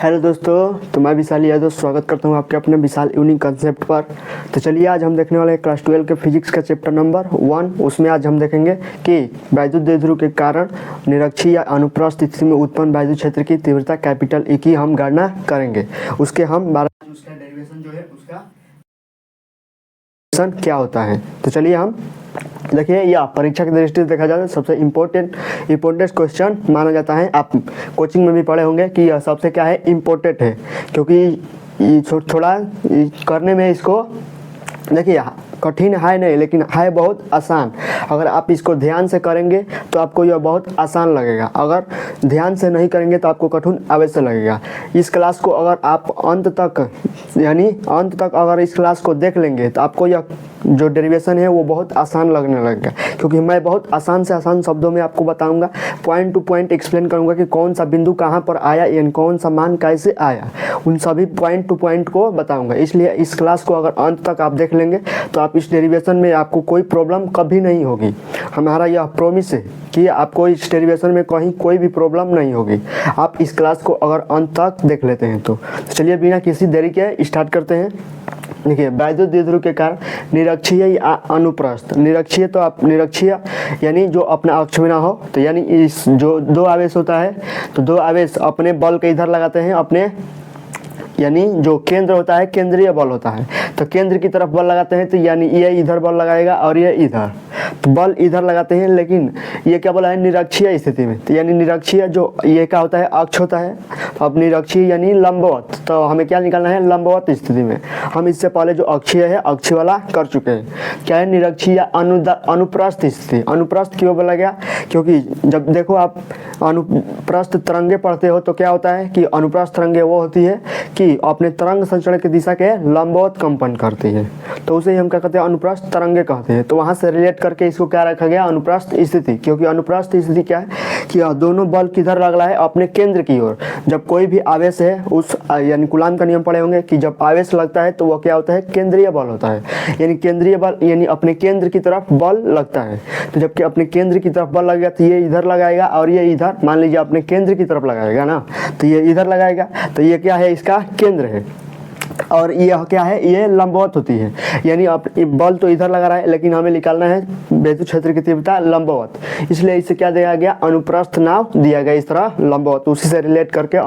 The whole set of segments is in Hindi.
हेलो दोस्तों, तो मैं विशाल यादव स्वागत करता हूं आपके अपने विशाल यूनिक कंसेप्ट पर। तो चलिए आज हम देखने वाले हैं क्लास 12 के फिजिक्स का चैप्टर नंबर 1। उसमें आज हम देखेंगे कि वैद्युत द्विध्रुव के कारण निरक्षीय या अनुप्रस्थ स्थिति में उत्पन्न वैद्युत क्षेत्र की तीव्रता कैपिटल E की हम गणना करेंगे। उसके हम उसका डेरिवेशन जो है उसका क्या होता है। तो चलिए हम देखिए, यह परीक्षा की दृष्टि से देखा जाए तो सबसे इम्पोर्टेंट क्वेश्चन माना जाता है। आप कोचिंग में भी पढ़े होंगे कि यह सबसे क्या है, इम्पोर्टेंट है, क्योंकि थोड़ा करने में इसको देखिए कठिन है नहीं, लेकिन है बहुत आसान। अगर आप इसको ध्यान से करेंगे तो आपको यह बहुत आसान लगेगा, अगर ध्यान से नहीं करेंगे तो आपको कठिन अवश्य लगेगा। इस क्लास को अगर आप अंत तक अगर इस क्लास को देख लेंगे तो आपको यह जो डेरिवेशन है वो बहुत आसान लगने लगेगा, क्योंकि मैं बहुत आसान से आसान शब्दों में आपको बताऊंगा, पॉइंट टू पॉइंट एक्सप्लेन करूंगा कि कौन सा बिंदु कहाँ पर आया, यानी कौन सा मान कैसे आया, उन सभी पॉइंट टू पॉइंट को बताऊंगा। इसलिए इस क्लास को अगर अंत तक आप देख लेंगे तो आप इस डेरिवेशन में आपको कोई प्रॉब्लम कभी नहीं होगी। हमारा यह प्रॉमिस है कि आपको इस डेरिवेशन में कहीं कोई भी प्रॉब्लम नहीं होगी, आप इस क्लास को अगर अंत तक देख लेते हैं तो। चलिए बिना किसी देरी के स्टार्ट करते हैं। देखिए, वैद्युत द्विध्रुव के कारण निरक्षीय या अनुप्रस्थ। निरक्षीय तो आप निरक्षीय यानी जो अपना अक्ष में ना हो, तो यानी इस जो दो आवेश होता है तो दो आवेश अपने बल के इधर लगाते हैं, अपने यानी जो केंद्र होता है केंद्रीय बल होता है, तो केंद्र की तरफ बल लगाते हैं, तो यानी ये इधर बल लगाएगा और ये इधर, तो बल इधर लगाते हैं। लेकिन ये क्या बोला है, निरक्षीय स्थिति में, तो यानी निरक्षीय जो ये क्या होता है, अक्ष होता है। तो अब निरक्षीय यानी लंबवत, तो हमें क्या निकालना है, लंबवत स्थिति में। हम इससे पहले जो अक्षीय है अक्षीय वाला कर चुके हैं। क्या है, निरक्षीय अनुप्रस्थ स्थिति। अनुप्रस्थ क्यों बोला गया, क्योंकि जब देखो आप अनुप्रस्थ तरंगे पढ़ते हो तो क्या होता है कि अनुप्रस्थ तरंगे वो होती है कि अपने तरंग संचरण की दिशा के लंबवत कंपन करती है, तो उसे हम क्या कहते हैं, अनुप्रस्थ तरंगे कहते हैं। तो वहां से रिलेट करके इसको क्या रखा गया, अनुप्रस्थ स्थिति। क्योंकि अनुप्रस्थ स्थिति क्या है कि दोनों बल किधर लग रहा है, अपने केंद्र की ओर। जब कोई भी आवेश है उस यानी कूलाम का नियम पढ़े होंगे कि जब आवेश लगता है तो वह क्या होता है, केंद्रीय बल होता है। यानी केंद्रीय बल यानी अपने केंद्र की तरफ बल लगता है। तो जबकि अपने केंद्र की तरफ बल लगेगा तो ये इधर लगाएगा और ये इधर, मान लीजिए अपने केंद्र की तरफ लगाएगा ना, तो ये इधर लगाएगा, तो ये क्या है, इसका केंद्र है। और यह क्या है, ये लंबवत होती है, यानी अब बल तो इधर लगा रहा है लेकिन हमें निकालना है वैद्युत क्षेत्र की तीव्रता लंबवत, इसलिए इसे क्या दिया गया, अनुप्रस्थ नाव दिया गया, इस तरह लंबवत। उसी से रिलेट करके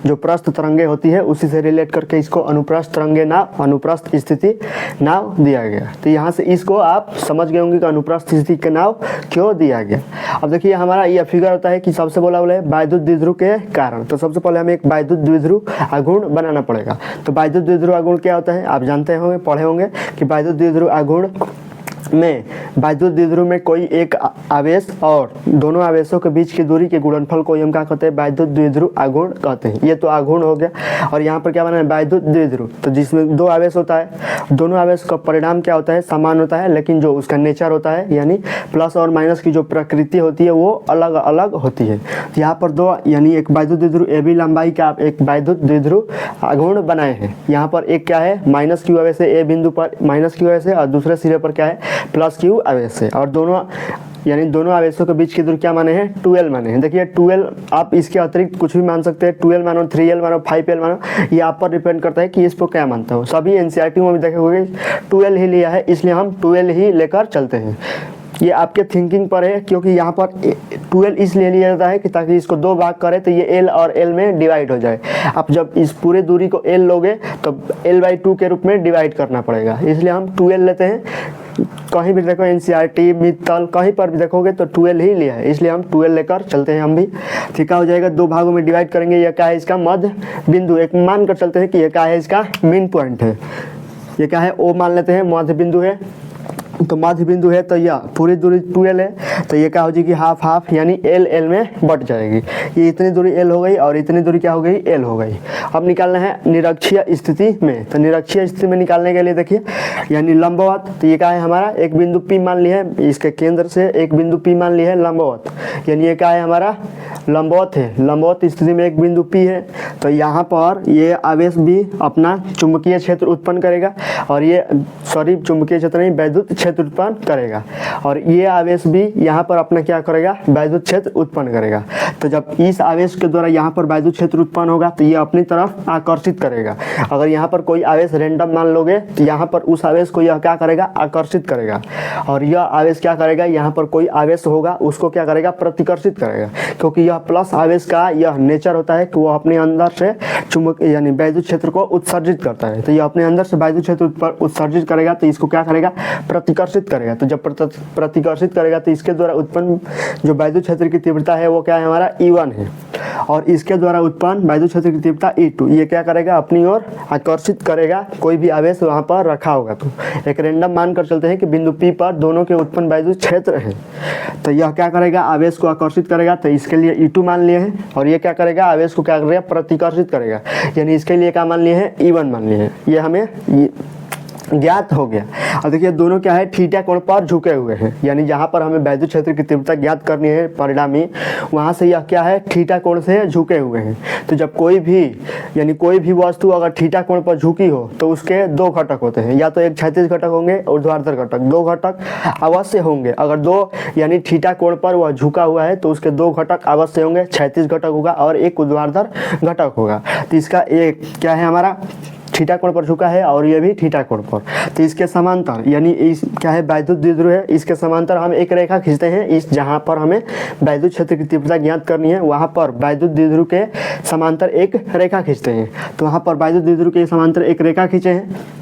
जो प्रस्थ तरंगे होती है उसी से रिलेट करके इसको अनुप्रस्थ तरंगे नाव, अनुप्रस्थ स्थिति नाव दिया गया। तो यहाँ से इसको आप समझ गए होंगे कि अनुप्रस्थ स्थिति के नाव क्यों दिया गया। अब देखिए हमारा यह फिगर होता है कि सबसे बोला वैद्युत द्विध्रुव के कारण। तो सबसे पहले हमें एक वैद्युत द्विध्रुव आघूर्ण बनाना पड़ेगा। तो वैद्युत द्विध्रुव आघूर्ण क्या होता है, आप जानते होंगे, पढ़े होंगे कि वैद्युत द्विध्रुव आघूर्ण में वैद्युत द्विध्रुव में कोई एक आवेश और दोनों आवेशों के बीच की दूरी के गुणनफल को हम क्या कहते हैं, वैद्युत द्विध्रुव आघूर्ण कहते हैं। ये तो आघूर्ण हो गया। और यहाँ पर क्या बना है, वैद्युत द्विध्रुव, तो जिसमें दो आवेश होता है, दोनों आवेश का परिणाम क्या होता है, समान होता है, लेकिन जो उसका नेचर होता है यानी प्लस और माइनस की जो प्रकृति होती है वो अलग अलग होती है। यहाँ पर दो यानी एक वैद्युत द्विध्रुव AB लंबाई का एक वैद्युत द्विध्रुव आघूर्ण बनाए हैं। यहाँ पर एक क्या है, माइनस क्यू आवेश है, A बिंदु पर माइनस क्यू आवेश है और दूसरे सिरे पर क्या है, प्लस क्यू आवेश है। और दोनों आवेशों के बीच की दूरी क्या माने हैं, 2L माने हैं। देखिए 2L आप इसके अतिरिक्त कुछ भी मान सकते हैं, 2L मानो, 3L मानो, 5L मानो, ये आप पर डिपेंड करता है कि इसको क्या मानते हो। सभी NCERT में भी देखोगे 2L ही लिया है, इसलिए हम 2L ही लेकर चलते हैं। ये आपके थिंकिंग पर है, क्योंकि यहाँ पर 2L इसलिए लिया जाता है कि ताकि इसको दो भाग करे तो ये L और L में डिवाइड हो जाए। आप जब इस पूरे दूरी को L लोगे तो L/2 के रूप में डिवाइड करना पड़ेगा, इसलिए हम 2L लेते हैं। कहीं भी देखो NCERT मित्तल कहीं पर भी देखोगे तो 2L ही लिया है, इसलिए हम 2L लेकर चलते हैं। हम भी ठीक हो जाएगा, दो भागों में डिवाइड करेंगे। यह क्या है, इसका मध्य बिंदु, एक मान कर चलते हैं कि यह क्या है, इसका मेन पॉइंट है। ये क्या है, O मान लेते हैं, मध्य बिंदु है, तो मध्य बिंदु है, तो यह पूरी दूरी 2L है, तो ये क्या हो जाएगी, हाफ हाफ यानी L में बट जाएगी। ये इतनी दूरी L हो गई और इतनी दूरी क्या हो गई, L हो गई। अब निकालना है निरक्षीय स्थिति में। तो निरक्षीय स्थिति में निकालने के लिए देखिए यानी लंबवत, तो ये क्या है हमारा, एक बिंदु P मान लिया है, इसके केंद्र से एक बिंदु P मान लिया है लंबवत, यानी ये क्या है हमारा, लंबवत है। लंबवत स्थिति में एक बिंदु P है, तो यहाँ पर ये आवेश भी अपना चुंबकीय क्षेत्र उत्पन्न करेगा, और ये चुंबकीय क्षेत्र नहीं, वैद्युत क्षेत्र उत्पन्न करेगा और ये आवेश भी यहाँ पर अपना क्या करेगा, वैद्युत क्षेत्र उत्पन्न करेगा। तो जब इस आवेश के द्वारा यहाँ पर वैद्युत क्षेत्र उत्पन्न होगा तो ये अपनी तरफ आकर्षित करेगा। अगर यहाँ पर कोई आवेश रैंडम मान लोगे तो यहाँ पर उस आवेश को यह क्या करेगा, आकर्षित करेगा और यह आवेश क्या करेगा, यहाँ पर कोई आवेश होगा उसको क्या करेगा, प्रतिकर्षित करेगा। क्योंकि यह प्लस आवेश का यह नेचर होता है कि वो अपने अंदर से चुंबक यानी वैद्युत क्षेत्र को उत्सर्जित करता है। तो ये अपने अंदर से वैद्युत क्षेत्र उत्सर्जित करेगा तो इसको क्या करेगा, प्रतिकर्षित करेगा। तो जब प्रतिकर्षित करेगा तो इसके द्वारा उत्पन्न जो वैद्युत क्षेत्र की तीव्रता है वो क्या है, हमारा E1 है और इसके द्वारा उत्पन्न वैद्युत क्षेत्र की तीव्रता E2। ये क्या करेगा, अपनी ओर आकर्षित करेगा कोई भी आवेश वहाँ पर रखा होगा। तो एक रैंडम मान कर चलते हैं कि बिंदु P पर दोनों के उत्पन्न वैद्युत क्षेत्र है, तो यह क्या करेगा, आवेश को आकर्षित करेगा। तो इसके लिए E2 मान लिए हैं और ये क्या करेगा, आवेश को क्या करेगा, प्रतिकर्षित करेगा। यानी इसके लिए क्या मान लिए हैं, E1 मान लिए हैं। ये हमें ज्ञात हो गया। अब देखिए दोनों क्या है, थीटा कोण पर झुके हुए हैं। यानी जहाँ पर हमें वैद्युत क्षेत्र की तीव्रता ज्ञात करनी है परिणामी, वहाँ से यह क्या है, थीटा कोण से झुके हुए हैं। तो जब कोई भी वस्तु अगर थीटा कोण पर झुकी हो तो उसके दो घटक होते हैं, या तो एक क्षैतिज घटक होंगे और ऊर्ध्वाधर घटक। दो घटक अवश्य होंगे। अगर दो यानी थीटा कोण पर वह झुका हुआ है तो उसके दो घटक अवश्य होंगे, क्षैतिज घटक होगा और एक ऊर्ध्वाधर घटक होगा। तो इसका एक क्या है, हमारा थीटा कोण पर झुका है और ये भी थीटा कोण पर। तो इसके समांतर यानी इस क्या है, वैद्युत द्विध्रुव है, इसके समांतर हम एक रेखा खींचते हैं। इस जहाँ पर हमें वैद्युत क्षेत्र की तीव्रता ज्ञात करनी है वहाँ पर वैद्युत द्विध्रुव के समांतर एक रेखा खींचते हैं। तो वहाँ पर वैद्युत द्विध्रुव के समांतर एक रेखा खींचे हैं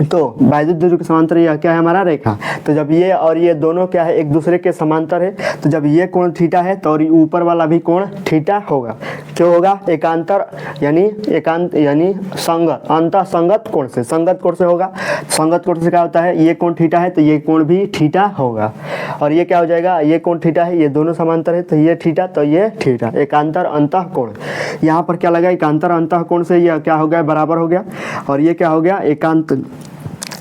तो वैद्युत द्विध्रुव के समांतर यह क्या है, हमारा रेखा। तो जब ये और ये दोनों क्या है, एक दूसरे के समांतर है, तो जब ये कोण थीटा है तो ऊपर वाला भी कोण थीटा होगा। क्यों होगा, एकांतर यानी संगत, अंतः संगत कोण से, संगत कोण से होगा। संगत कोण से क्या होता है, ये कोण थीटा है तो ये कोण भी थीटा होगा। और ये क्या हो जाएगा, ये कोण थीटा है, ये दोनों समांतर है तो ये थीटा तो ये थीटा, एकांतर अंतः कोण। यहाँ पर क्या लगा, एकांतर अंतः कोण से यह क्या हो गया, बराबर हो गया। और ये क्या हो गया, एकांत,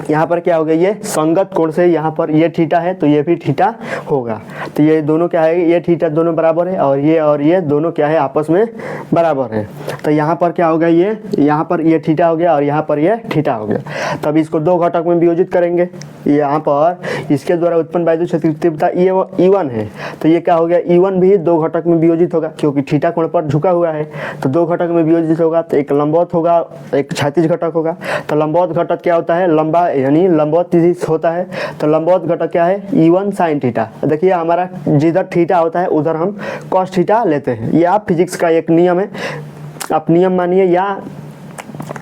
यहाँ पर क्या हो गया, ये संगत कोण से यहाँ पर ये थीटा है तो ये भी थीटा होगा। तो ये दोनों क्या है, ये थीटा दोनों बराबर है और ये दोनों क्या है, आपस में बराबर है। तो यहाँ पर क्या हो गया, ये यहाँ पर ये थीटा हो गया और यहाँ पर ये थीटा हो गया। तब इसको दो घटक में वियोजित करेंगे। यहाँ पर इसके द्वारा उत्पन्न वैद्युत क्षेत्र की तीव्रता ये E1 है तो ये क्या हो गया, E1 भी दो घटक में वियोजित होगा क्योंकि थीटा कोण पर झुका हुआ है। तो दो घटक में वियोजित होगा तो एक लंबवत होगा, एक क्षैतिज घटक होगा। तो लंबवत घटक क्या होता है, लंबा यानी लंबवत होता है। तो लंबवत घटक क्या है, E1 sin थीटा। देखिए हमारा जिधर थीटा होता है उधर हम cos थीटा लेते हैं। ये आप फिजिक्स का एक नियम है, आप नियम मानिए या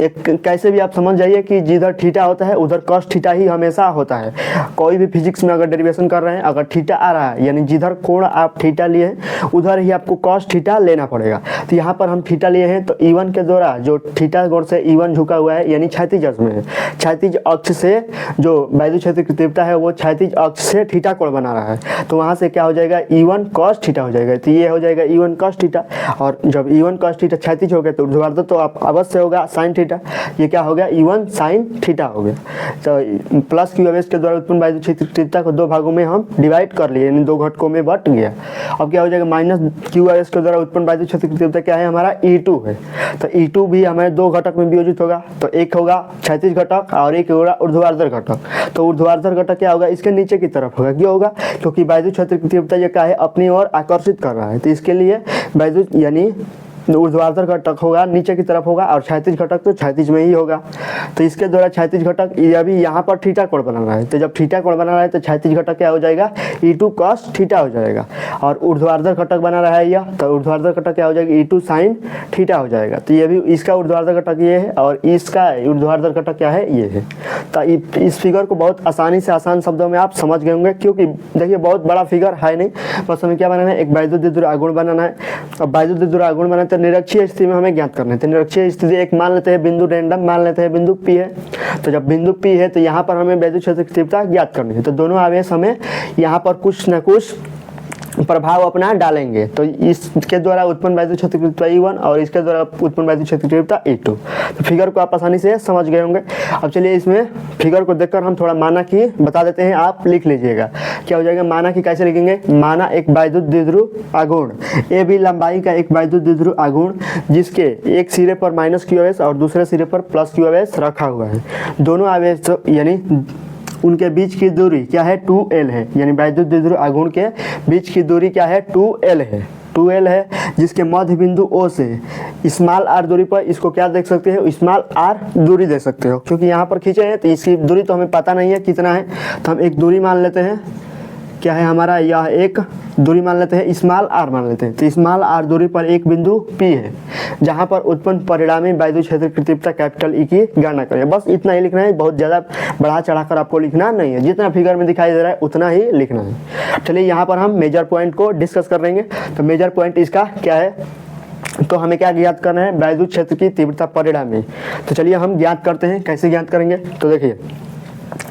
एक कैसे भी आप समझ जाइए कि जिधर थीटा होता है उधर cos थीटा ही हमेशा होता है। कोई भी फिजिक्स में अगर डेरिवेशन कर रहे हैं, अगर थीटा आ रहा है यानी जिधर कोण आप थीटा लिए हैं उधर ही आपको cos थीटा लेना पड़ेगा। तो यहाँ पर हम थीटा लिए हैं तो E1 के द्वारा जो थीटा कोण से E1 झुका हुआ है यानी क्षैतिज अक्ष में है, क्षैतिज अक्ष से जो वैद्युत क्षेत्र की तीव्रता है वो क्षैतिज अक्ष से थीटा कोण बना रहा है। तो वहाँ से क्या हो जाएगा, E1 cos थीटा हो जाएगा। तो ये हो जाएगा E1 cos थीटा। और जब E1 cos थीटा क्षैतिज हो गया तो ऊर्ध्वाधर तो आप अवश्य होगा sin थीटा। ये क्या हो गया, E1 sin थीटा हो गया। तो प्लस क्यू आवेश के द्वारा उत्पन्न वैद्युत क्षेत्र की तीव्रता को दो भागों में हम डिवाइड कर लिए यानी दो घटकों में बट गया। अब क्या हो जाएगा, माइनस क्यू आवेश के द्वारा उत्पन्न वैद्युत क्षेत्र की तीव्रता क्या है, हमारा E2 है। तो E2 भी हमारे दो घटक में वियोजित होगा। तो एक होगा क्षैतिज घटक और एक होगा ऊर्ध्वाधर घटक। तो ऊर्ध्वाधर घटक क्या होगा, इसके नीचे की तरफ होगा। क्यों होगा, क्योंकि वैद्युत क्षेत्र की तीव्रता ये क्या है, अपनी ओर आकर्षित कर रहा है। तो इसके लिए वैद्युत यानी ऊर्ध्वाधर घटक होगा नीचे की तरफ होगा और क्षैतिज घटक तो क्षैतिज में ही होगा। तो इसके द्वारा क्षैतिज घटक ये भी यहाँ पर थीटा कोण बना रहा है। तो जब थीटा कोण बना रहा है तो क्षैतिज घटक क्या हो जाएगा, E2 cos थीटा हो जाएगा। और ऊर्ध्वाधर घटक बना रहा है यह, तो ऊर्ध्वाधर घटक क्या हो जाएगा, E2 sin थीटा हो जाएगा। तो ये भी इसका ऊर्ध्वाधर घटक ये है और इसका ऊर्ध्वाधर घटक क्या है, ये है। तो इस फिगर को बहुत आसानी से आसान शब्दों में आप समझ गए होंगे क्योंकि देखिए बहुत बड़ा फिगर है नहीं, बस हमें क्या बनाना है, एक वैद्युत द्विध्रुव आघूर्ण बनाना है। अब वैद्युत द्विध्रुव आघूर्ण बनाते निरक्षीय स्थिति में हमें ज्ञात करना है। तो निरक्षीय स्थिति एक मान लेते हैं बिंदु रैंडम, मान लेते हैं बिंदु P है। तो जब बिंदु P है तो यहाँ पर हमें वैद्युत क्षेत्र की तीव्रता ज्ञात करनी है। तो दोनों आवेश हमें यहाँ पर कुछ न कुछ प्रभाव अपना डालेंगे। तो इसके द्वारा उत्पन्न वैद्युत क्षेत्र की तीव्रता E1 और इसके द्वारा उत्पन्न वैद्युत क्षेत्र की तीव्रता E2। तो फिगर को आप आसानी से समझ गए होंगे। अब चलिए इसमें फिगर को देखकर हम थोड़ा माना की बता देते हैं, आप लिख लीजिएगा। क्या हो जाएगा, माना की कैसे लिखेंगे, माना एक वैद्युत द्विध्रुव आघूर्ण, ए बी लंबाई का एक वैद्युत द्विध्रुव आघूर्ण जिसके एक सिरे पर माइनस क्यू आवेश और दूसरे सिरे पर प्लस क्यू आवेश रखा हुआ है। दोनों आवेश यानी उनके बीच की दूरी क्या है 2L है, यानी वैद्युत द्विध्रुव आघूर्ण के बीच की दूरी क्या है 2L है, 2L है, जिसके मध्य बिंदु O से स्मॉल r दूरी पर इसको क्या देख सकते हो, स्मॉल r दूरी देख सकते हो, क्योंकि यहाँ पर खींचे हैं तो इसकी दूरी तो हमें पता नहीं है कितना है, तो हम एक दूरी मान लेते हैं, क्या है हमारा, यह एक दूरी मान लेते हैं, स्मॉल r मान लेते हैं। तो स्मॉल r दूरी पर एक बिंदु P है, जहाँ पर उत्पन्न परिणामी वैद्युत क्षेत्र की तीव्रता कैपिटल E की गणना करें। बस इतना ही लिखना है, बहुत ज़्यादा बढ़ा चढ़ाकर आपको लिखना नहीं है, जितना फिगर में दिखाई दे रहा है उतना ही लिखना है। चलिए यहाँ पर हम मेजर पॉइंट को डिस्कस कर लेंगे। तो मेजर पॉइंट इसका क्या है, तो हमें क्या ज्ञात करना है, वैद्युत क्षेत्र की तीव्रता परिणामी। तो चलिए हम ज्ञात करते हैं, कैसे ज्ञात करेंगे। तो देखिए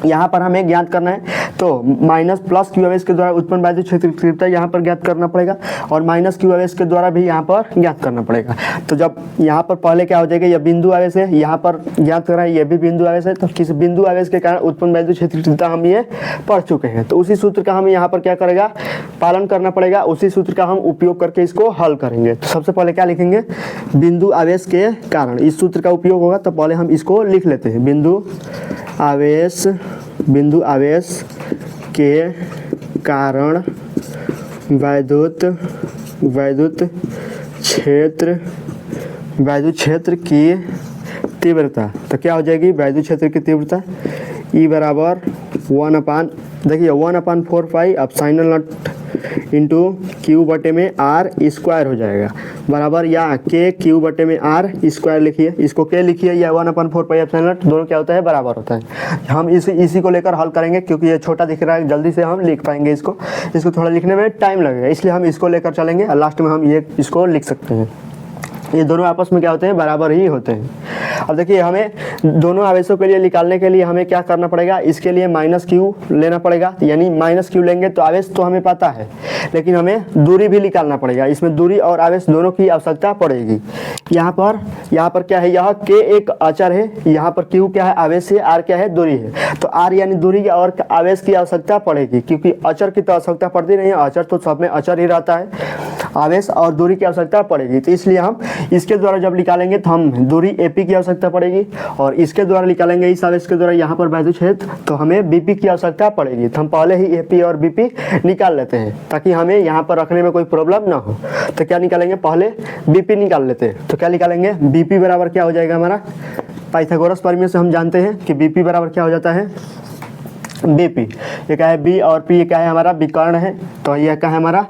यहाँ पर हमें ज्ञात करना है, तो माइनस प्लस क्यू आवेश के द्वारा उत्पन्न वैद्युत क्षेत्र की तीव्रता यहाँ पर ज्ञात करना पड़ेगा, और माइनस क्यू आवेश के द्वारा भी यहाँ पर ज्ञात करना पड़ेगा। तो जब यहाँ पर पहले क्या हो जाएगा, यह बिंदु आवेश है, यहाँ पर ज्ञात कर रहा है, यह भी बिंदु आवेश है, तो किस बिंदु आवेश के कारण उत्पन्न वैद्युत क्षेत्र की तीव्रता हम ये पढ़ चुके हैं। तो उसी सूत्र का हम यहाँ पर क्या करेगा, पालन करना पड़ेगा, उसी सूत्र का हम उपयोग करके इसको हल करेंगे। तो सबसे पहले क्या लिखेंगे, बिंदु आवेश के कारण, इस सूत्र का उपयोग होगा, तो पहले हम इसको लिख लेते हैं। बिंदु आवेश के कारण वैद्युत क्षेत्र की तीव्रता, तो क्या हो जाएगी, वैद्युत क्षेत्र की तीव्रता E बराबर 1/, देखिए 1/4 pi epsilon not into Q बटे में आर स्क्वायर हो जाएगा, बराबर या के क्यू बटे में आर स्क्वायर लिखिए, इसको के लिखिए, या 1/4 पाई एप्सिलॉन नॉट, दोनों क्या होता है, बराबर होता है। हम इसी को लेकर हल करेंगे, क्योंकि ये छोटा दिख रहा है, जल्दी से हम लिख पाएंगे इसको थोड़ा लिखने में टाइम लगेगा, इसलिए हम इसको लेकर चलेंगे, और लास्ट में हम इसको लिख सकते हैं। ये दोनों आपस में क्या होते हैं, बराबर ही होते हैं। अब देखिए हमें दोनों आवेशों के लिए निकालने के लिए हमें क्या करना पड़ेगा, इसके लिए माइनस क्यू लेना पड़ेगा, यानी माइनस क्यू लेंगे तो आवेश तो हमें पता है, लेकिन हमें दूरी भी निकालना पड़ेगा, इसमें दूरी और आवेश दोनों की आवश्यकता पड़ेगी। यहाँ पर क्या है, यह के एक अचर है, यहाँ पर क्यू क्या है, आवेश है, आर क्या है, दूरी है, तो आर यानी दूरी और आवेश की आवश्यकता पड़ेगी, क्योंकि अचर की तो आवश्यकता पड़ती नहीं है, अचर तो सब में अचर ही रहता है, आवेश और दूरी की आवश्यकता पड़ेगी। तो इसलिए हम इसके द्वारा जब निकालेंगे तो हम दूरी AP की आवश्यकता पड़ेगी, और इसके द्वारा निकालेंगे इस आवेश के द्वारा यहाँ पर वैद्युत क्षेत्र, तो हमें BP की आवश्यकता पड़ेगी। तो हम पहले ही AP और BP निकाल लेते हैं, ताकि हमें यहाँ पर रखने में कोई प्रॉब्लम ना हो। तो क्या निकालेंगे, पहले BP निकाल लेते हैं। तो क्या निकालेंगे, BP बराबर क्या हो जाएगा हमारा, पाइथागोरस प्रमेय से हम जानते हैं कि BP बराबर क्या हो जाता है, BP, ये क्या है, B और P, ये क्या है हमारा, विकर्ण है, तो यह क्या है हमारा,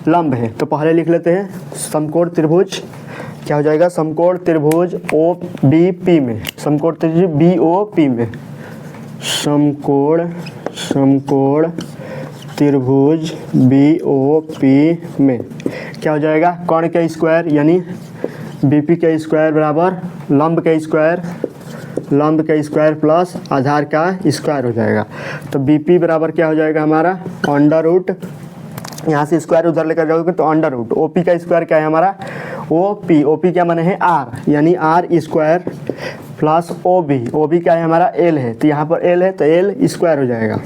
लंब है। तो पहले लिख लेते हैं समकोण त्रिभुज, क्या हो जाएगा, समकोण त्रिभुज OBP में, समकोण त्रिभुज BOP में, समकोण त्रिभुज BOP में क्या हो जाएगा, कोण का स्क्वायर यानी BP का स्क्वायर बराबर लंब का स्क्वायर प्लस आधार का स्क्वायर हो जाएगा। तो BP बराबर क्या हो जाएगा हमारा, अंडर रूट, यहाँ से स्क्वायर उधर लेकर जाओगे तो अंडर रूट, OP का स्क्वायर क्या है हमारा, OP क्या माने है, R, यानी R स्क्वायर प्लस OB क्या है हमारा, L है, तो यहाँ पर L है तो L स्क्वायर हो जाएगा,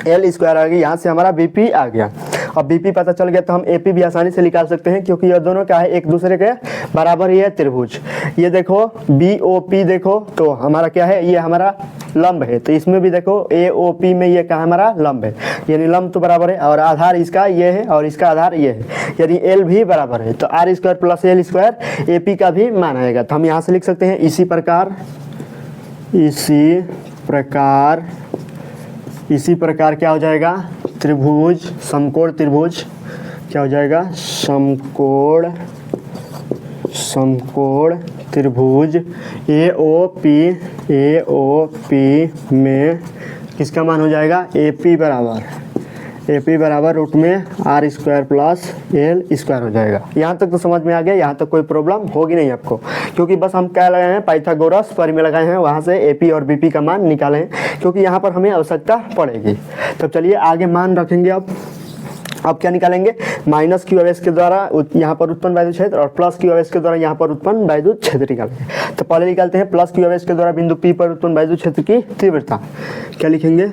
L स्क्वायर आ गया, यहाँ से हमारा BP आ गया। अब BP पता चल गया तो हम AP भी आसानी से निकाल सकते हैं, क्योंकि ये दोनों क्या है, एक दूसरे के बराबर ही है त्रिभुज। ये देखो BOP देखो, तो हमारा क्या है, ये हमारा लंब है, तो इसमें भी देखो AOP में ये क्या है, हमारा लंब है, यानी लंब तो बराबर है, और आधार इसका ये है और इसका आधार ये है, यानी L भी बराबर है, तो R square plus L square AP का भी मान आएगा। तो हम यहाँ से लिख सकते हैं इसी प्रकार क्या हो जाएगा, त्रिभुज, समकोण त्रिभुज क्या हो जाएगा, समकोण त्रिभुज AOP में किसका मान हो जाएगा, AP बराबर रूट में R square plus L square हो जाएगा। यहाँ तक तो समझ में आ गया, यहाँ तक कोई प्रॉब्लम होगी नहीं आपको, क्योंकि बस हम क्या लगाए हैं, पाइथागोरस प्रमेय लगाए हैं, वहाँ से AP और BP का मान निकाले हैं, क्योंकि यहाँ पर हमें आवश्यकता पड़ेगी। तो चलिए आगे मान रखेंगे। अब क्या निकालेंगे, माइनस क्यू आवेश के द्वारा यहाँ पर उत्पन्न वैद्युत क्षेत्र और प्लस क्यू आवेश के द्वारा यहाँ पर उत्पन्न वैद्युत क्षेत्र निकालेंगे। तो पहले निकालते हैं प्लस क्यू आवेश के द्वारा बिंदु P पर उत्पन्न वैद्युत क्षेत्र की तीव्रता। क्या लिखेंगे,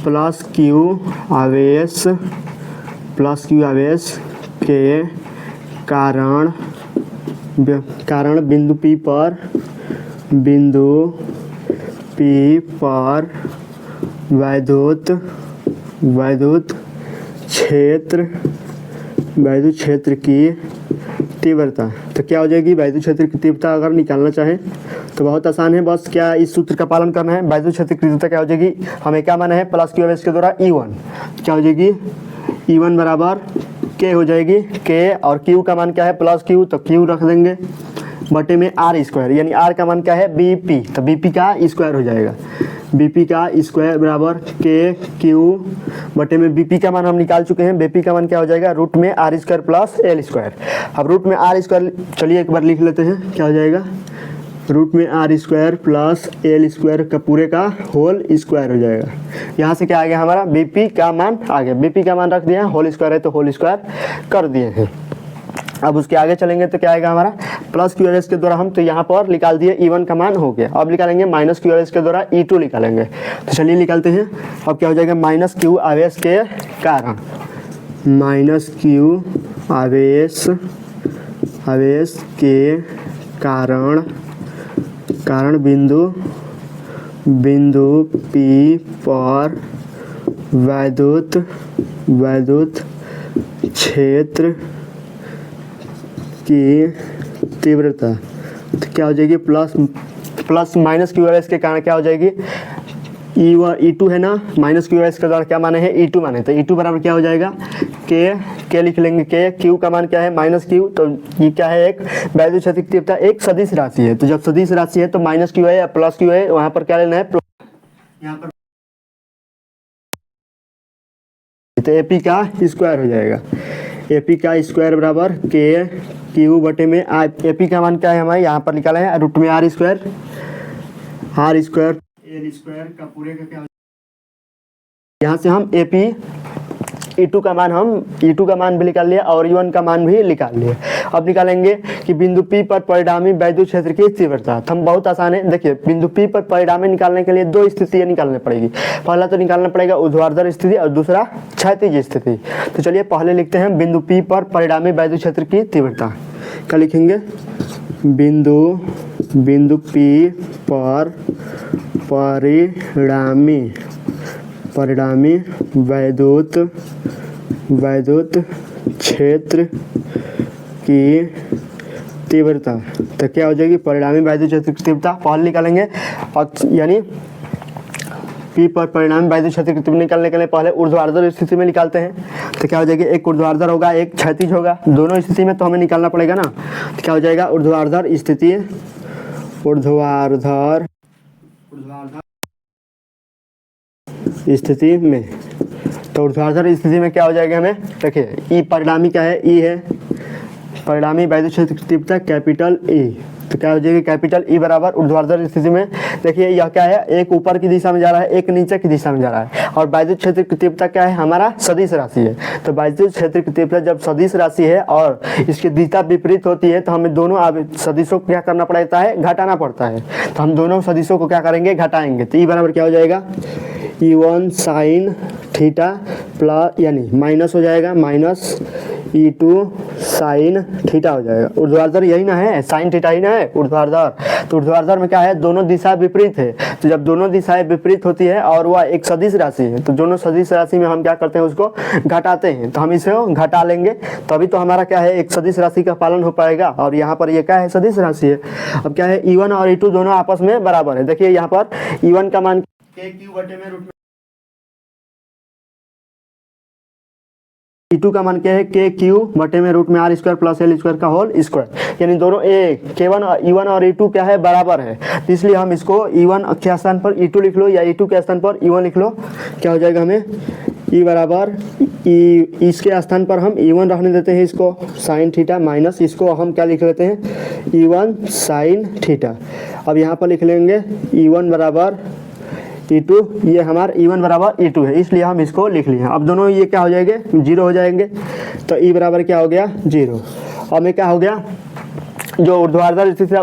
प्लस क्यू आवेश के कारण बिंदु P पर वैद्युत क्षेत्र की तीव्रता। तो क्या हो जाएगी वैद्युत क्षेत्र की तीव्रता अगर निकालना चाहें तो बहुत आसान है, बस क्या इस सूत्र का पालन करना है। वैद्युत क्षेत्र की तीव्रता क्या हो जाएगी, हमें क्या माना है प्लस क्यू के द्वारा E1, क्या हो जाएगी E1 बराबर के हो जाएगी के, और क्यू का मान क्या है प्लस क्यू, तो क्यू रख देंगे बटे में आर स्क्वायर, यानी आर का मान क्या है बीपी, तो बीपी का स्क्वायर हो जाएगा, बीपी का स्क्वायर बराबर के क्यू बटे में बीपी का मान हम निकाल चुके हैं, बीपी का मान क्या हो जाएगा रूट में R square plus L square. अब रूट में आर स्क्वायर चलिए एक बार लिख लेते हैं, क्या हो जाएगा रूट में R square plus L square का पूरे का होल स्क्वायर हो जाएगा। यहाँ से क्या आ गया हमारा बीपी का मान आ गया, बीपी का मान रख दिया, होल स्क्वायर है तो होल स्क्वायर कर दिए हैं। अब उसके आगे चलेंगे तो क्या आएगा हमारा प्लस क्यू के द्वारा हम तो यहाँ पर निकाल दिए E1 का मान हो गया। अब निकालेंगे माइनस क्यू के द्वारा E2 निकालेंगे, तो चलिए निकालते हैं। अब क्या हो जाएगा माइनस क्यू आवेश के कारण, माइनस क्यू आवेश के कारण बिंदु P पर वैद्युत क्षेत्र की तीव्रता। तो क्या हो जाएगी प्लस माइनस क्यू के कारण क्या हो जाएगी E2 है ना, माइनस क्यू के द्वारा क्या माने हैं E2 माने, तो E2 बराबर क्या हो जाएगा के लिख लेंगे के, क्यू का मान क्या है माइनस क्यू, तो ये क्या है एक वैद्युत क्षेत्र की तीव्रता एक सदिश राशि है, तो जब सदिश राशि है तो माइनस क्यू है या प्लस क्यू है, वहां पर क्या लेना है यहाँ पर, तो एपी का स्क्वायर हो जाएगा, एपी का स्क्वायर बराबर के क्यू बटे में एपी का मान क्या है हमारे यहाँ पर निकाला है रूट में आर स्क्वायर एल स्क्वायर का पूरे का क्या हो, यहाँ से हम एपी E2 का मान भी निकाल लिया और E1 का मान भी निकाल लिया। अब निकालेंगे कि बिंदु P पर परिणामी वैद्युत क्षेत्र की तीव्रता। तो हम बहुत आसान है, देखिए बिंदु P पर परिणामी निकालने के लिए दो स्थितियां निकालनी पड़ेगी, पहला तो निकालना पड़ेगा ऊर्ध्वाधर स्थिति और दूसरा क्षैतिज स्थिति। तो चलिए पहले लिखते हैं बिंदु P पर परिणामी वैद्युत क्षेत्र की तीव्रता। क्या लिखेंगे बिंदु P पर परिणामी वैद्युत क्षेत्र की तीव्रता। तो क्या हो जाएगी परिणामी वैद्युत क्षेत्र की तीव्रता पहले निकालेंगे, यानी P पर परिणामी वैद्युत क्षेत्र की तीव्रता निकालने के लिए पहले ऊर्ध्वाधर स्थिति में निकालते हैं। तो क्या हो जाएगी एक ऊर्ध्वाधर होगा एक क्षैतिज होगा, दोनों स्थिति में तो हमें निकालना पड़ेगा ना। तो क्या हो जाएगा ऊर्ध्वाधर स्थिति में, तो ऊर्ध्वाधर स्थिति में क्या हो जाएगा हमें देखिए ई परिणामी क्या है ई है परिणामी वैद्युत क्षेत्र की तीव्रता कैपिटल ई। तो क्या हो जाएगी कैपिटल ई बराबर ऊर्ध्वाधर स्थिति में देखिए यह क्या है एक ऊपर की दिशा में जा रहा है एक नीचे की दिशा में जा रहा है, और वैद्युत क्षेत्र की तीव्रता क्या है हमारा सदिश राशि है। तो वैद्युत क्षेत्र की तीव्रता जब सदिश राशि है और इसकी दिशा विपरीत होती है तो हमें दोनों सदिशों को क्या करना पड़ता है घटाना पड़ता है। तो हम दोनों सदिशों को क्या करेंगे घटाएंगे, तो ई बराबर क्या हो जाएगा E1 साइन थीटा प्लस यानी माइनस हो जाएगा माइनस E2 साइन थीटा हो जाएगा। ऊर्ध्वाधर यही ना है साइन थीटा ही ना है ऊर्ध्वाधर, तो ऊर्ध्वाधर में क्या है दोनों दिशा विपरीत है। तो जब दोनों दिशाएं विपरीत होती है और वह एक सदिश राशि है तो दोनों सदिश राशि में हम क्या करते हैं उसको घटाते हैं। तो हम इसे घटा लेंगे तभी तो हमारा क्या है एक सदिश राशि का पालन हो पाएगा, और यहाँ पर ये क्या है सदिश राशि है। अब क्या है E1 और E2 दोनों आपस में बराबर है। देखिए यहाँ पर E1 का मान के क्यू बटे में रूट में E2 का मान क्या है के क्यू बटे में रूट में R square plus L square का होल स्क्वायर, यानी दोनों E1 और E2 क्या है बराबर है। तो इसलिए हम इसको E1 के स्थान पर E2 लिख लो या E2 के स्थान पर E1 लिख लो। क्या हो जाएगा हमें E बराबर इसके स्थान पर हम E1 रखने देते हैं इसको साइन थीटा माइनस इसको हम क्या लिख लेते हैं E1 साइन थीटा। अब यहाँ पर लिख लेंगे E1 बराबर E2, ये हमारा E1 बराबर E2 है इसलिए हम इसको लिख लिए। अब दोनों ये क्या हो जाएंगे जीरो हो जाएंगे, तो E बराबर क्या हो गया जीरो। अब में क्या हो गया जो ऊर्ध्वाधर स्थिति है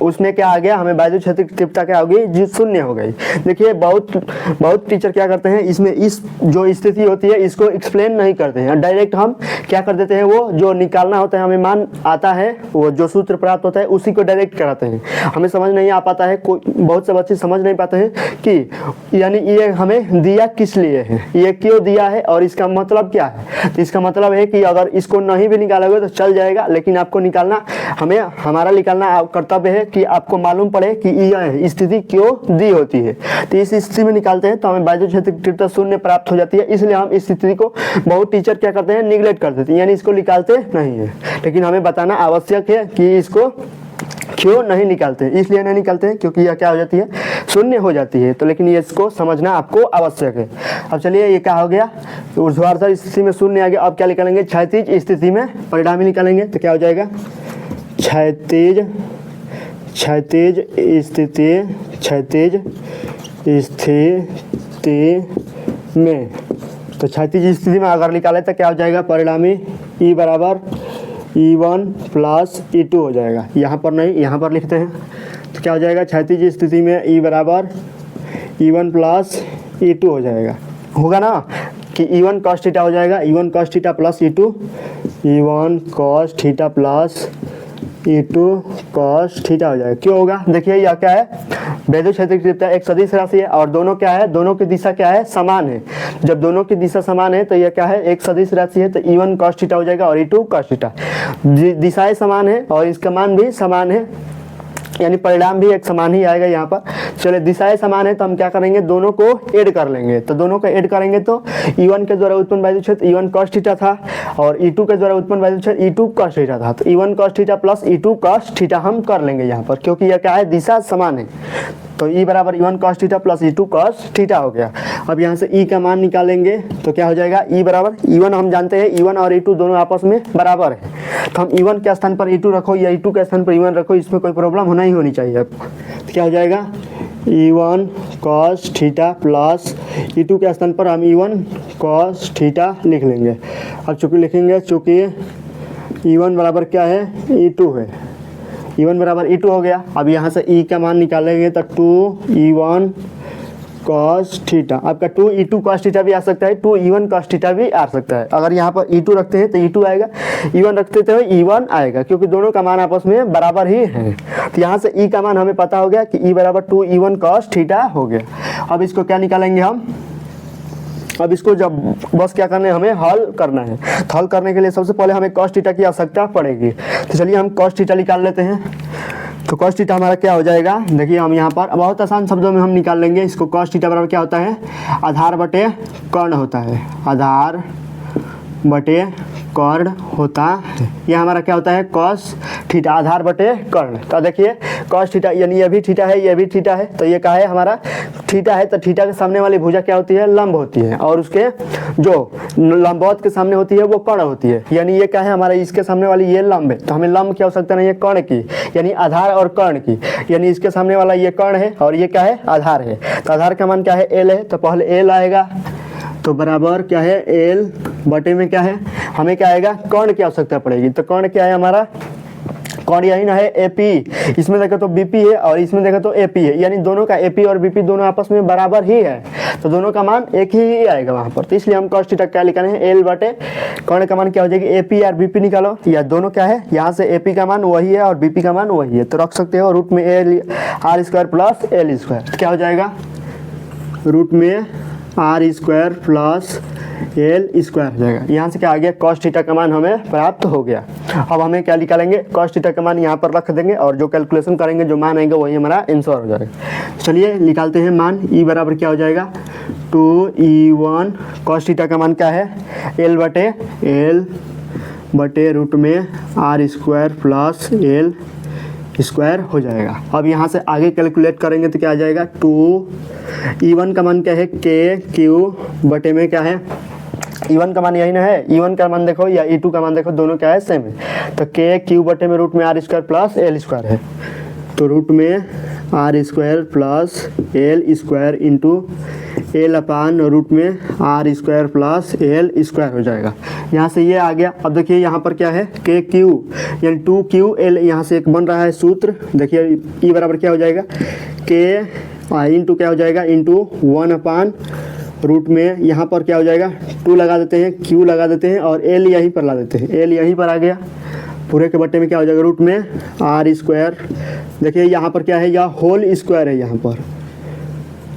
उसमें क्या आ गया, हमें वायु क्षेत्र की तीव्रता क्या होगी जी, शून्य हो गई। देखिए बहुत टीचर क्या करते हैं, इसमें इस जो स्थिति होती है इसको एक्सप्लेन नहीं करते हैं, डायरेक्ट हम क्या कर देते हैं, वो जो निकालना होता है हमें मान आता है, वो जो सूत्र प्राप्त होता है उसी को डायरेक्ट कराते हैं। हमें समझ नहीं आ पाता है, बहुत से बच्चे समझ नहीं पाते हैं कि यानी ये हमें दिया किस लिए है, ये क्यों दिया है और इसका मतलब क्या है। तो इसका मतलब है कि अगर इसको नहीं भी निकालोगे तो चल जाएगा, लेकिन आपको निकालना, हमें हमारा निकालना कर्तव्य है कि आपको मालूम पड़े कि यह स्थिति क्यों दी होती है। तो इस स्थिति में निकालते हैं तो हमें वायु क्षेत्र की तीव्रता शून्य प्राप्त हो जाती है। इसलिए हम इस स्थिति को बहुत टीचर क्या करते हैं, निगलेक्ट कर देते हैं, यानी इसको निकालते नहीं है। लेकिन हमें बताना आवश्यक है कि इसको क्यों नहीं निकालते हैं। इसलिए नहीं निकालते हैं क्योंकि यह क्या हो जाती है, शून्य हो जाती है। तो लेकिन ये इसको समझना आपको आवश्यक है। अब चलिए ये क्या हो गया, ऊर्ध्वाधर स्थिति में शून्य आ गया। अब क्या निकालेंगे, क्षैतिज स्थिति में परिणामी निकालेंगे। तो क्या हो जाएगा, क्षैतिज स्थिति में, तो क्षैतिज स्थिति में अगर निकाले तो क्या हो जाएगा, परिणामी E बराबर E1 प्लस E2 हो जाएगा। यहाँ पर नहीं, यहाँ पर लिखते हैं। तो क्या हो जाएगा, क्षैतिज स्थिति में E बराबर E1 प्लस E2 हो जाएगा, होगा ना कि E1 cos थीटा हो जाएगा, E1 cos theta plus E2, E1 cos theta plus E2 cos theta हो जाएगा। क्यों होगा, देखिए यह क्या है, वैद्युत क्षेत्र की तीव्रता एक सदिश राशि है और दोनों क्या है, दोनों की दिशा क्या है, समान है। जब दोनों की दिशा समान है तो यह क्या है, एक सदिश राशि है। तो E1 cos थीटा हो जाएगा और E2 cos थीटा, दिशाएं समान है और इसका मान भी समान है, यानी परिणाम भी एक समान ही आएगा यहाँ पर। चलिए दिशाएं समान है तो हम क्या करेंगे, दोनों को ऐड कर लेंगे। तो दोनों को ऐड करेंगे तो E1 के द्वारा उत्पन्न वायु क्षेत्र E1 cos थीटा था और E2 के द्वारा उत्पन्न वायु क्षेत्र E2 cos थीटा था। तो E1 cos theta plus E2 cos theta हम कर लेंगे यहाँ पर, क्योंकि यह क्या है, दिशा समान है। तो E बराबर E1 cos theta plus E2 cos theta हो गया। अब यहाँ से E का मान निकालेंगे तो क्या हो जाएगा, E बराबर E1 हम जानते हैं E1 और E2 दोनों आपस में बराबर है। तो हम E1 के स्थान पर E2 रखो या E2 के स्थान पर E1 रखो, इसमें कोई प्रॉब्लम होना ही होनी चाहिए आपको। तो क्या हो जाएगा, E1 cos theta plus E2 के स्थान पर हम E1 cos थीटा लिख लेंगे। अब चूँकि लिखेंगे, चूँकि E1 बराबर क्या है, E2 है, E1 बराबर E2 हो गया। अब यहाँ से E का मान निकालेंगे तो 2E1 cos थीटा, आपका 2E2 cos थीटा भी आ सकता है, 2E1 cos थीटा भी आ सकता है। अगर यहाँ पर E2 रखते हैं तो E2 आएगा, E1 रखते तो E1 आएगा, क्योंकि दोनों का मान आपस में बराबर ही है। तो यहाँ से E का मान हमें पता हो गया कि E बराबर 2E1 cos थीटा हो गया। अब इसको क्या निकालेंगे हम, अब इसको जब बस क्या करना है, हमें हल करना है। तो हल करने के लिए सबसे पहले हमें cos थीटा की आवश्यकता पड़ेगी। तो चलिए हम cos थीटा निकाल लेते हैं। तो cos थीटा हमारा क्या हो जाएगा, देखिए हम यहाँ पर बहुत आसान शब्दों में हम निकाल लेंगे इसको। cos थीटा बराबर क्या होता है, आधार बटे कर्ण होता है, आधार बटे कर्ण होता है। यह हमारा क्या होता है, cos थीटा आधार बटे कर्ण। तो देखिए cos थीटा यानी ये भी थीटा है, ये भी थीटा है, तो ये क्या है, हमारा थीटा है। तो थीटा के सामने वाली भुजा क्या होती है, लंब होती है, और उसके जो लंबवत के सामने होती है वो कर्ण होती है। यानी ये क्या है, हमारा इसके सामने वाली ये लंब है, तो हमें लंब की आवश्यकता नहीं है, कर्ण की, यानी आधार और कर्ण की। यानी इसके सामने वाला ये कर्ण है और ये क्या है, आधार है। तो आधार का मान क्या है, L है, तो पहले L आएगा, तो बराबर क्या है, L बटे में क्या है, हमें क्या आएगा, कर्ण की आवश्यकता पड़ेगी। तो कर्ण क्या है हमारा, कर्ण यही ना है AP, इसमें देखो तो BP है और इसमें देखो तो AP है, यानी दोनों का AP और BP दोनों आपस में बराबर ही है, तो दोनों का मान एक ही आएगा वहां पर। तो इसलिए हम cos थीटा क्या लिखा है, L बटे कर्ण का मान क्या हो जाएगी, AP और BP निकालो, या दोनों क्या है, यहाँ से AP का मान वही है और BP का मान वही है, तो रख सकते हो रूट में R square plus L square. क्या हो जाएगा, रूट में R square plus L square हो जाएगा। यहाँ से क्या आ गया, cos थीटा का मान हमें प्राप्त हो गया। अब हमें क्या निकालेंगे, cos थीटा का मान यहाँ पर रख देंगे और जो कैलकुलेशन करेंगे जो मान आएंगे वही हमारा आंसर हो जाएगा। चलिए निकालते हैं मान। E बराबर क्या हो जाएगा, 2E1 cos थीटा का मान क्या है, L बटे रूट में R square plus L square हो जाएगा। अब यहाँ से आगे कैलकुलेट करेंगे तो क्या आ जाएगा, 2E1 का मान क्या है, KQ बटे में क्या है, E1 का मान यही ना है, E1 का मान देखो या E2 का मान देखो, दोनों क्या है, सेम है। तो KQ बटे में रूट में R square plus L square है, तो रूट में R square plus L square into L upon root में R square plus L square हो जाएगा। यहाँ से ये आ गया। अब देखिए यहाँ पर क्या है के क्यू यानी 2QL, यहाँ से एक बन रहा है सूत्र। देखिए ई बराबर क्या हो जाएगा के इंटू क्या हो जाएगा इंटू 1/रूट में यहाँ पर क्या हो जाएगा 2 लगा देते हैं, Q लगा देते हैं और L यहीं पर ला देते हैं। L यहीं पर आ गया, पूरे के बट्टे में क्या हो जाएगा रूट में R²। देखिए यहाँ पर क्या है, यह होल स्क्वायर है।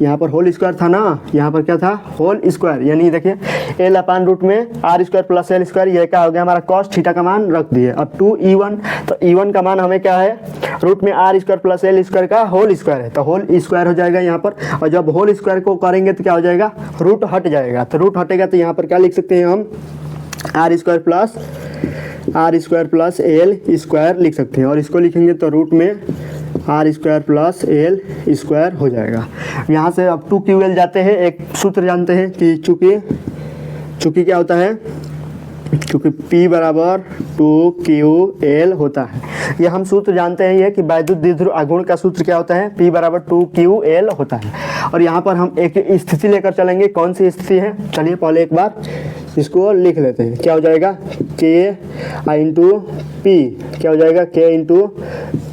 यहाँ पर होल स्क्वायर था ना, यहाँ पर क्या था होल स्क्वायर, यानी देखिए L/रूट में R² प्लस L², यह क्या हो गया हमारा कॉस थीटा का मान रख दिए। अब 2E1, तो E1 का मान हमें क्या है रूट में R² प्लस L² का होल स्क्वायर है, तो होल स्क्वायर हो जाएगा यहाँ पर। और जब होल स्क्वायर को करेंगे तो क्या हो जाएगा रूट हट जाएगा, तो रूट हटेगा तो यहाँ पर क्या लिख सकते हैं हम R² प्लस L² लिख सकते हैं। और इसको लिखेंगे तो रूट में R² प्लस L² हो जाएगा। यहाँ से अब 2QL जाते हैं, एक सूत्र जानते हैं कि चूँकि क्या होता है, क्योंकि P बराबर 2QL होता है। ये हम सूत्र जानते हैं ये कि वैद्युत द्विध्रुव आघूर्ण का सूत्र क्या होता है, P बराबर 2QL होता है। और यहाँ पर हम एक स्थिति लेकर चलेंगे, कौन सी स्थिति है चलिए पहले एक बार इसको लिख लेते हैं। क्या हो जाएगा K इंटू P, क्या हो जाएगा K इंटू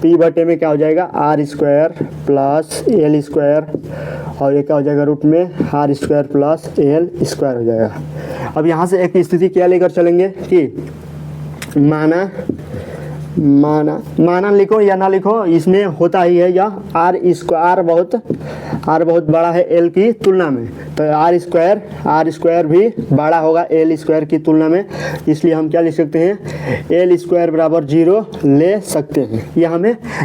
P बटे में क्या हो जाएगा R² प्लस L², और ये क्या हो जाएगा रूट में R² प्लस L² हो जाएगा। अब यहाँ से एक स्थिति क्या लेकर चलेंगे कि माना लिखो या ना लिखो, इसमें होता ही है यह R बहुत बड़ा है L की तुलना में, तो R² भी बड़ा होगा L² की तुलना में, इसलिए हम क्या लिख सकते हैं L² बराबर 0 ले सकते हैं।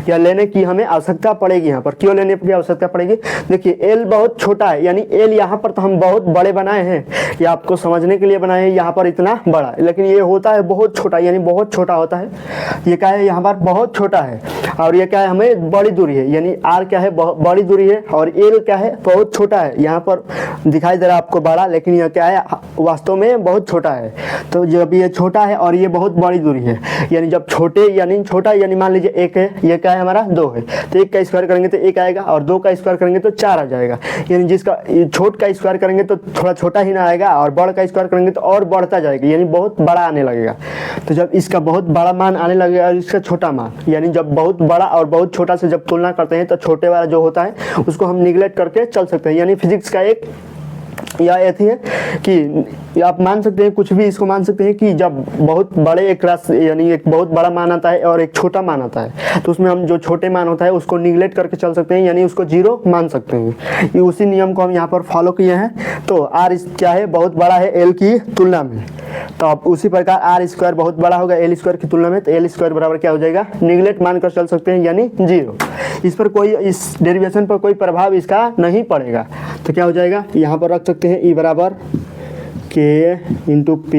यह लेने की हमें आवश्यकता पड़ेगी। यहाँ पर क्यों लेने की आवश्यकता पड़ेगी, देखिए L बहुत छोटा है, यानी L यहाँ पर तो हम बहुत बड़े बनाए हैं, ये आपको समझने के लिए बनाए हैं, यहाँ पर इतना बड़ा, लेकिन ये होता है बहुत छोटा, यानी बहुत छोटा होता है। ये क्या है यहाँ पर बहुत छोटा है, और ये क्या है हमें बड़ी दूरी है, यानी R क्या है बड़ी दूरी है, और L क्या है बहुत छोटा है। यहाँ पर दिखाई दे रहा है आपको बड़ा, लेकिन यह क्या है वास्तव में बहुत छोटा है। तो जब ये छोटा है और ये बहुत बड़ी दूरी है, यानी जब छोटे यानी छोटा, यानी मान लीजिए 1 है, ये क्या है हमारा 2 है, तो 1 का स्क्वायर करेंगे तो 1 आएगा, और 2 का स्क्वायर करेंगे तो 4 आ जाएगा। यानी जिसका छोट का स्क्वायर करेंगे तो थोड़ा छोटा ही ना आएगा, और बड़ का स्क्वायर करेंगे तो और बढ़ता जाएगा, यानी बहुत बड़ा आने लगेगा। तो जब इसका बहुत बड़ा मान आने लगेगा और इसका छोटा मान, यानी जब बहुत बड़ा और बहुत छोटा से जब तुलना करते हैं तो छोटे वाला जो होता है उसको हम निगलेक्ट करके चल सकते हैं। यानी फिजिक्स का एक या ऐसी है कि आप मान सकते हैं कुछ भी इसको मान सकते हैं कि जब बहुत बड़े एक राशि यानी एक बहुत बड़ा मान आता है और एक छोटा मान आता है, तो उसमें हम जो छोटे मान होता है उसको निगलेक्ट करके चल सकते हैं, यानी उसको 0 मान सकते हैं। ये उसी नियम को हम यहाँ पर फॉलो किए हैं। तो R क्या है बहुत बड़ा है L की तुलना में, तो अब उसी प्रकार R² बहुत बड़ा होगा L² की तुलना में, तो L² बराबर क्या हो जाएगा निगलेक्ट मानकर चल सकते हैं, यानी 0। इस पर कोई इस डेरिवेशन पर कोई प्रभाव इसका नहीं पड़ेगा। तो क्या हो जाएगा यहाँ पर रख सकते हैं E बराबर K इंटू P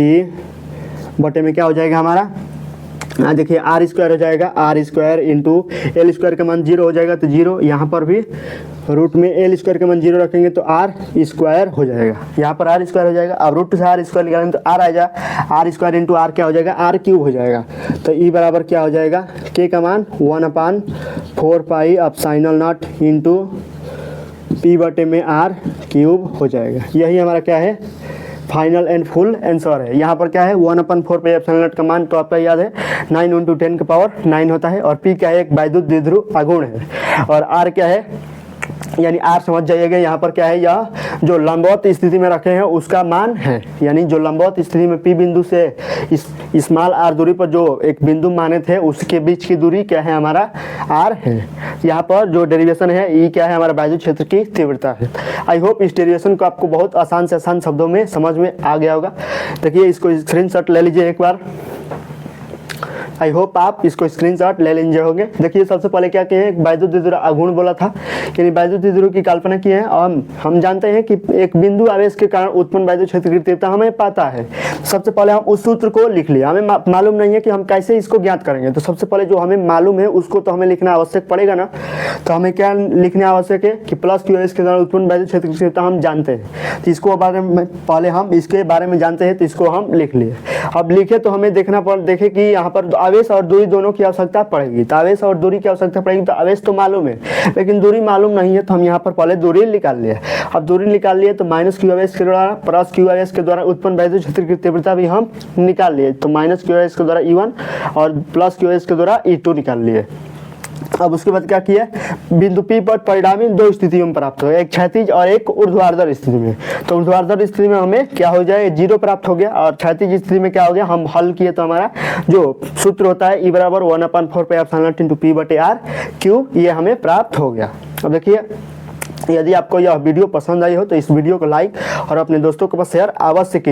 बटे में क्या हो जाएगा हमारा, देखिए R² हो जाएगा, R² इंटू L² का मान 0 हो जाएगा, तो 0 यहाँ पर भी रूट में L² का मान 0 रखेंगे तो R² हो जाएगा, यहाँ पर R² हो जाएगा। अब रूट से R² निकालेंगे तो R आ जाएगा, R² इंटू R क्या हो जाएगा R³ हो जाएगा। तो E बराबर क्या हो जाएगा K का मान 1/4 pi epsilon not into P बटे में R³ हो जाएगा। यही हमारा क्या है फाइनल एंड फुल आंसर है। यहाँ पर क्या है 1/4 पे एप्सिलॉन नॉट का मान तो आपका याद है 9 × 10 की पावर 9 होता है, और P क्या है एक वैद्युत द्विध्रुव आघूर्ण है, और R क्या है यानी R समझ जाइएगा यहाँ पर क्या है यह जो लंबवत स्थिति में रखे हैं उसका मान है, यानी जो लंबवत स्थिति में P बिंदु से स्मॉल r दूरी पर जो एक बिंदु माने थे उसके बीच की दूरी क्या है हमारा R है। यहाँ पर जो डेरिवेशन है E क्या है हमारा वैद्युत क्षेत्र की तीव्रता है। आई होप इस डेरिवेशन को आपको बहुत आसान से आसान शब्दों में समझ में आ गया होगा। देखिए इसको स्क्रीनशॉट ले लीजिए एक बार, आई होप आप इसको स्क्रीनशॉट ले लेंगे होंगे। देखिए सबसे पहले क्या किए हैं वैद्युत द्विध्रुव आघूर्ण बोला था, यानी वैद्युत द्विध्रुव की कल्पना की है, और हम जानते हैं कि एक बिंदु आवेश के कारण उत्पन्न वैद्युत क्षेत्र की तीव्रता हमें पता है। सबसे पहले हम उस सूत्र को लिख लिया, हमें मालूम नहीं है कि हम कैसे इसको ज्ञात करेंगे, तो सबसे पहले जो हमें मालूम है उसको तो हमें लिखना आवश्यक पड़ेगा ना। तो हमें क्या लिखना आवश्यक है कि प्लस क्यू एस के द्वारा उत्पन्न वैद्युत क्षेत्र की तीव्रता हम जानते हैं, तो इसको बारे में पहले हम इसके बारे में जानते हैं तो इसको हम लिख लिए। अब लिखे तो हमें देखना देखे कि यहाँ पर आवेश और दूरी दोनों की आवश्यकता पड़ेगी। तो आवेश और दूरी की आवश्यकता पड़ेगी, तो आवेश तो मालूम है लेकिन दूरी मालूम नहीं है, तो हम यहाँ पर पहले दूरी निकाल लिए। अब दूरी निकाल लिए तो माइनस क्यू आवेश के द्वारा प्लस क्यू आवेश के द्वारा उत्पन्न वैद्युत क्षेत्र की तीव्रता भी हम निकाल लिए। तो माइनस क्यू आवेश के द्वारा E1 और प्लस क्यू आवेश के द्वारा E2 निकाल लिए। अब उसके बाद क्या किया, बिंदु P पर परिणामी दो स्थितियों में प्राप्त हो, एक क्षैतिज और एक ऊर्ध्वाधर स्थिति में। तो ऊर्ध्वाधर स्थिति में हमें क्या हो जाए, 0 प्राप्त हो गया, और क्षैतिज स्थिति में क्या हो गया, हम हल किए तो हमारा जो सूत्र होता है E बराबर 1/4πε0 इंटू P/R/Q, ये हमें प्राप्त हो गया। अब देखिए, यदि आपको यह वीडियो पसंद आई हो तो इस वीडियो को लाइक और अपने दोस्तों के पास शेयर अवश्य कीजिए।